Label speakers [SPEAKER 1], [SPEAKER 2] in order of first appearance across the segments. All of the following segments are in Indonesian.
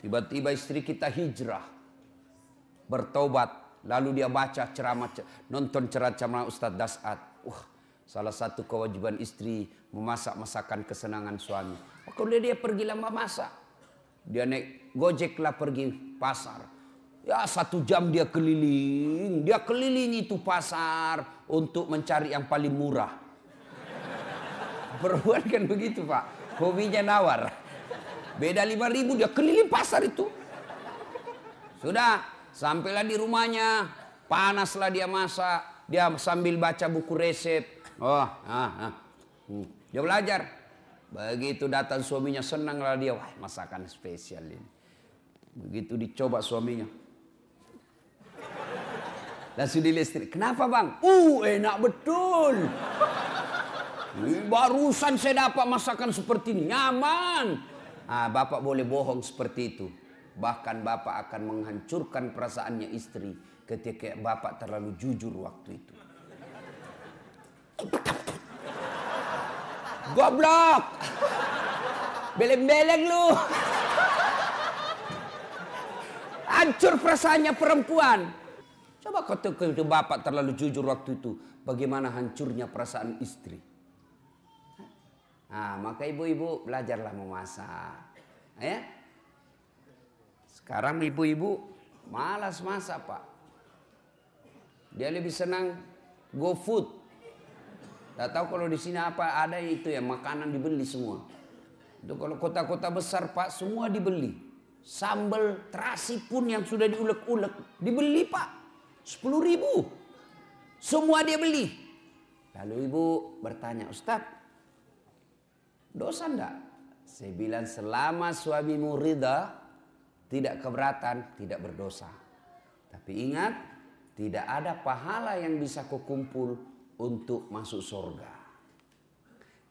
[SPEAKER 1] Tiba-tiba istri kita hijrah, bertobat, lalu dia baca ceramah, nonton ceramah Ustadz Das'ad. Salah satu kewajiban istri memasak masakan kesenangan suami. Maka dia pergi lama masak. Dia naik Gojek lah pergi pasar. Ya 1 jam dia keliling. Dia keliling itu pasar untuk mencari yang paling murah. Perempuan kan begitu Pak. Hobinya nawar. Beda 5.000 dia keliling pasar itu. Sudah sampailah di rumahnya. Panaslah dia masak. Dia sambil baca buku resep. Dia belajar. Begitu datang suaminya senanglah dia. Wah masakan spesial ini. Begitu dicoba suaminya. Langsung dilihat istri. Kenapa bang? Enak betul. Barusan saya dapat masakan seperti ini. Nyaman. Bapak boleh bohong seperti itu. Bahkan bapak akan menghancurkan perasaannya istri. Ketika bapak terlalu jujur waktu itu. Goblok. Beleng-beleng lu. Hancur perasaannya perempuan. Coba kalau bapak terlalu jujur waktu itu. Bagaimana hancurnya perasaan istri. Maka ibu-ibu belajarlah memasak. Ya. Sekarang ibu-ibu malas masak Pak. Dia lebih senang go food. Tidak tahu kalau di sini apa ada itu ya makanan dibeli semua. Itu kalau kota-kota besar Pak semua dibeli. Sambal terasi pun yang sudah diulek-ulek dibeli Pak. 10.000. Semua dia beli. Lalu ibu bertanya, Ustadz, dosa enggak? Saya bilang selama suamimu ridha, tidak keberatan, tidak berdosa. Tapi ingat, tidak ada pahala yang bisa kau kumpul untuk masuk surga.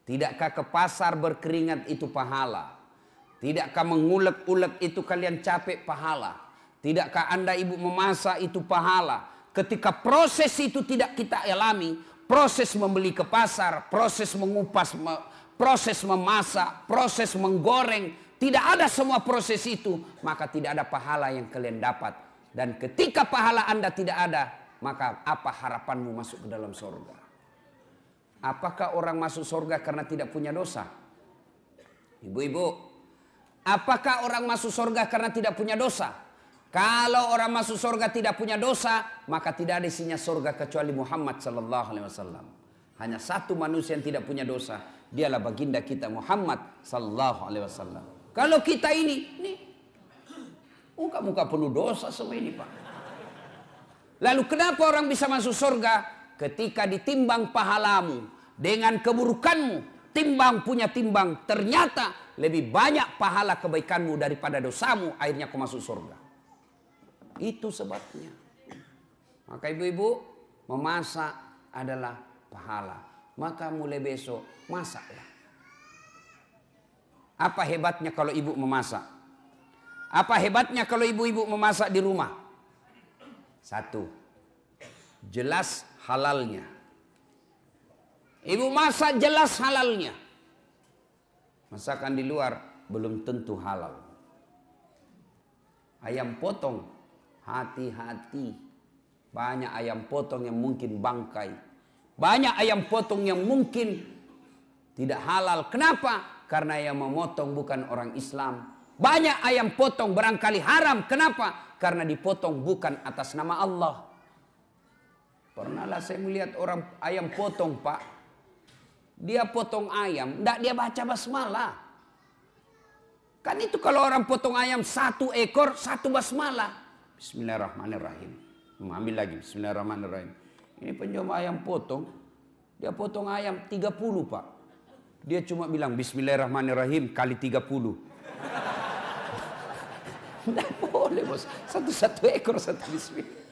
[SPEAKER 1] Tidakkah ke pasar berkeringat itu pahala? Tidakkah mengulek-ulek itu kalian capek pahala? Tidakkah Anda ibu memasak itu pahala? Ketika proses itu tidak kita alami, proses membeli ke pasar, proses mengupas, proses memasak, proses menggoreng, tidak ada semua proses itu, maka tidak ada pahala yang kalian dapat. Dan ketika pahala Anda tidak ada, maka apa harapanmu masuk ke dalam surga? Apakah orang masuk surga karena tidak punya dosa? Ibu-ibu, apakah orang masuk surga karena tidak punya dosa? Kalau orang masuk surga tidak punya dosa, maka tidak ada isinya surga kecuali Muhammad sallallahu alaihi wasallam. Hanya satu manusia yang tidak punya dosa, dialah baginda kita Muhammad sallallahu alaihi wasallam. Kalau kita ini muka-muka penuh dosa semua ini, Pak. Lalu kenapa orang bisa masuk surga? Ketika ditimbang pahalamu dengan keburukanmu, timbang punya timbang, ternyata lebih banyak pahala kebaikanmu daripada dosamu, akhirnya kau masuk surga. Itu sebabnya. Maka ibu-ibu, memasak adalah pahala. Maka mulai besok masaklah. Apa hebatnya kalau ibu memasak? Apa hebatnya kalau ibu-ibu memasak di rumah? 1. Jelas halalnya. Ibu masak jelas halalnya. Masakan di luar belum tentu halal. Ayam potong, hati-hati. Banyak ayam potong yang mungkin bangkai. Banyak ayam potong yang mungkin tidak halal. Kenapa? Karena yang memotong bukan orang Islam. Banyak ayam potong barangkali haram. Kenapa? Karena dipotong bukan atas nama Allah. Pernahlah saya melihat orang ayam potong, Pak. Dia potong ayam, tidak dia baca basmalah. Kan itu kalau orang potong ayam 1 ekor, 1 basmalah. Bismillahirrahmanirrahim. Ambil lagi, bismillahirrahmanirrahim. Ini penjual ayam potong. Dia potong ayam 30, Pak. Dia cuma bilang bismillahirrahmanirrahim kali 30. Tidak boleh, bos. 1 ekor 1 bismillah.